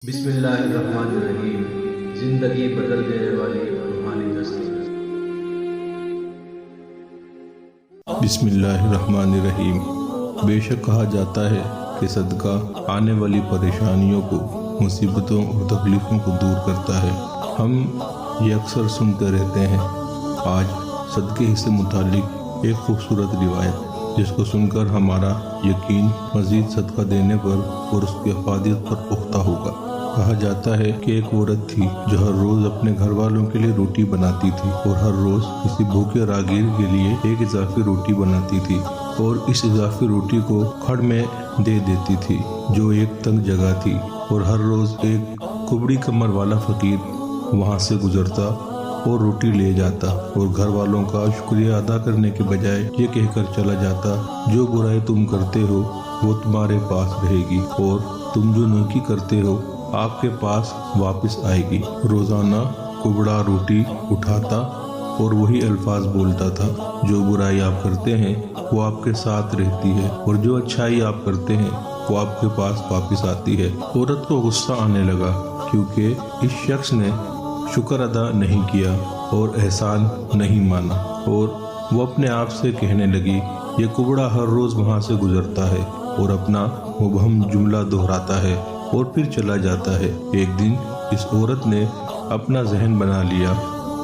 بسم اللہ الرحمن الرحیم۔ زندگی بدل دینے والی روحانی دستور۔ بسم اللہ الرحمن الرحیم۔ بے شک کہا جاتا ہے کہ صدقہ آنے والی پریشانیوں کو، مصیبتوں اور تکلیفوں کو دور کرتا ہے۔ ہم یہ اکثر سنتے رہتے ہیں۔ آج صدقے سے متعلق ایک خوبصورت روایت جس کو سن کر ہمارا یقین مزید صدقہ دینے پر اور اس کی افادیت پر پختہ ہوگا۔ کہا جاتا ہے کہ ایک عورت تھی جو ہر روز اپنے گھر والوں کے لیے روٹی بناتی تھی اور ہر روز کسی بھوکے راہگیر کے لیے ایک اضافی روٹی بناتی تھی اور اس اضافی روٹی کو کھڑ میں دے دیتی تھی جو ایک تنگ جگہ تھی، اور ہر روز ایک کبڑی کمر والا فقیر وہاں سے گزرتا اور روٹی لے جاتا اور گھر والوں کا شکریہ ادا کرنے کے بجائے یہ کہہ کر چلا جاتا، جو برائی تم کرتے ہو وہ تمہارے پاس رہے گی اور تم جو نیکی کرتے ہو آپ کے پاس واپس آئے گی۔ روزانہ کبڑا روٹی اٹھاتا اور وہی الفاظ بولتا تھا، جو برائی آپ کرتے ہیں وہ آپ کے ساتھ رہتی ہے اور جو اچھائی آپ کرتے ہیں وہ آپ کے پاس واپس آتی ہے۔ عورت کو غصہ آنے لگا کیونکہ اس شخص نے شکر ادا نہیں کیا اور احسان نہیں مانا، اور وہ اپنے آپ سے کہنے لگی، یہ کبڑا ہر روز وہاں سے گزرتا ہے اور اپنا مبہم جملہ دہراتا ہے اور پھر چلا جاتا ہے۔ ایک دن اس عورت نے اپنا ذہن بنا لیا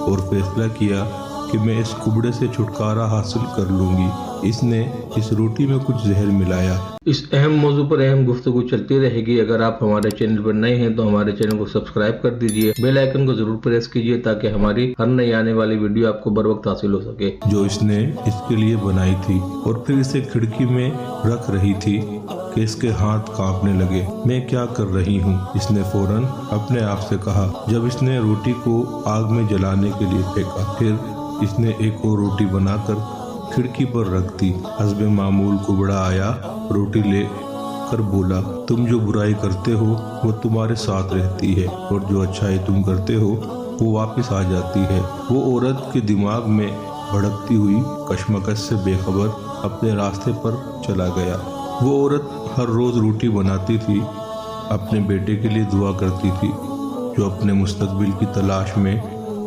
اور فیصلہ کیا کہ میں اس کبڑے سے چھٹکارا حاصل کر لوں گی۔ اس نے اس روٹی میں کچھ زہر ملایا۔ اس اہم موضوع پر اہم گفتگو چلتی رہے گی۔ اگر آپ ہمارے چینل پر نئے ہیں تو ہمارے چینل کو سبسکرائب کر دیجئے، بیل آئیکن کو ضرور پریس کیجئے تاکہ ہماری ہر نئی آنے والی ویڈیو آپ کو بر وقت حاصل ہو سکے۔ جو اس نے اس کے لیے بنائی تھی اور پھر اسے کھڑکی میں رکھ رہی تھی کہ اس کے ہاتھ کانپنے لگے۔ میں کیا کر رہی ہوں؟ اس نے فوراً اپنے آپ سے کہا جب اس نے روٹی کو آگ میں جلانے کے لیے پھینکا۔ پھر اس نے ایک اور روٹی بنا کر کھڑکی پر رکھ دی۔ حسب معمول کبڑا آیا، روٹی لے کر بولا، تم جو برائی کرتے ہو وہ تمہارے ساتھ رہتی ہے اور جو اچھائی تم کرتے ہو وہ واپس آ جاتی ہے۔ وہ عورت کے دماغ میں بھڑکتی ہوئی کشمکش سے بے خبر اپنے راستے پر چلا گیا۔ وہ عورت ہر روز روٹی بناتی تھی، اپنے بیٹے کے لیے دعا کرتی تھی جو اپنے مستقبل کی تلاش میں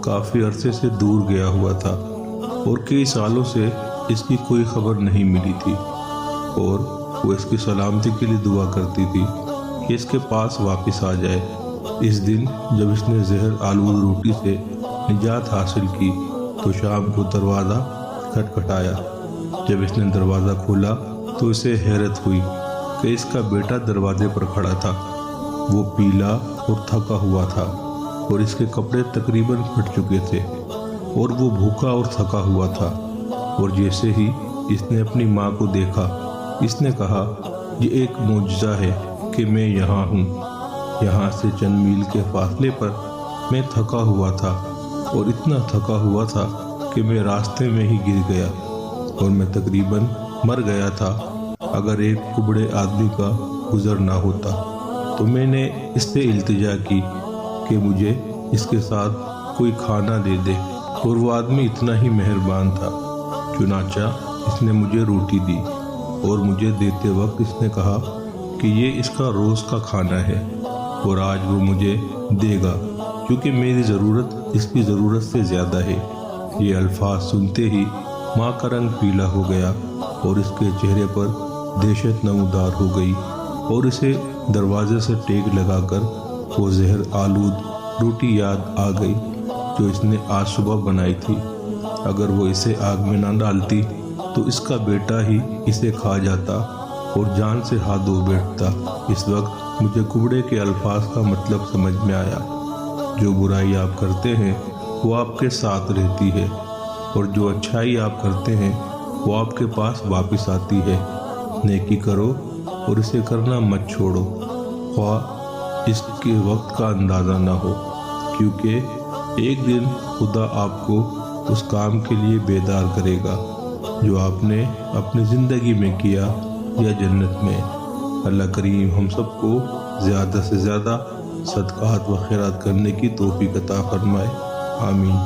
کافی عرصے سے دور گیا ہوا تھا اور کئی سالوں سے اس کی کوئی خبر نہیں ملی تھی، اور وہ اس کی سلامتی کے لیے دعا کرتی تھی کہ اس کے پاس واپس آ جائے۔ اس دن جب اس نے زہر آلود روٹی سے نجات حاصل کی تو شام کو دروازہ کھٹکھٹایا۔ جب اس نے دروازہ کھولا تو اسے حیرت ہوئی کہ اس کا بیٹا دروازے پر کھڑا تھا۔ وہ پیلا اور تھکا ہوا تھا اور اس کے کپڑے تقریباً پھٹ چکے تھے اور وہ بھوکا اور تھکا ہوا تھا، اور جیسے ہی اس نے اپنی ماں کو دیکھا اس نے کہا، یہ ایک معجزہ ہے کہ میں یہاں ہوں۔ یہاں سے چند میل کے فاصلے پر میں تھکا ہوا تھا اور اتنا تھکا ہوا تھا کہ میں راستے میں ہی گر گیا اور میں تقریباً مر گیا تھا اگر ایک کبڑے آدمی کا گزر نہ ہوتا۔ تو میں نے اس سے التجا کی کہ مجھے اس کے ساتھ کوئی کھانا دے دے، اور وہ آدمی اتنا ہی مہربان تھا۔ چنانچہ اس نے مجھے روٹی دی اور مجھے دیتے وقت اس نے کہا کہ یہ اس کا روز کا کھانا ہے اور آج وہ مجھے دے گا کیونکہ میری ضرورت اس کی ضرورت سے زیادہ ہے۔ یہ الفاظ سنتے ہی ماں کا رنگ پیلا ہو گیا اور اس کے چہرے پر دہشت نمودار ہو گئی، اور اسے دروازے سے ٹیک لگا کر وہ زہر آلود روٹی یاد آ گئی جو اس نے آج صبح بنائی تھی۔ اگر وہ اسے آگ میں نہ ڈالتی تو اس کا بیٹا ہی اسے کھا جاتا اور جان سے ہاتھ دھو بیٹھتا۔ اس وقت مجھے کبڑے کے الفاظ کا مطلب سمجھ میں آیا، جو برائی آپ کرتے ہیں وہ آپ کے ساتھ رہتی ہے اور جو اچھائی آپ کرتے ہیں وہ آپ کے پاس واپس آتی ہے۔ نیکی کرو اور اسے کرنا مت چھوڑو، خواہ اس کے وقت کا اندازہ نہ ہو، کیونکہ ایک دن خدا آپ کو اس کام کے لیے بیدار کرے گا جو آپ نے اپنی زندگی میں کیا یا جنت میں۔ اللہ کریم ہم سب کو زیادہ سے زیادہ صدقات و خیرات کرنے کی توفیق عطا فرمائے، آمین۔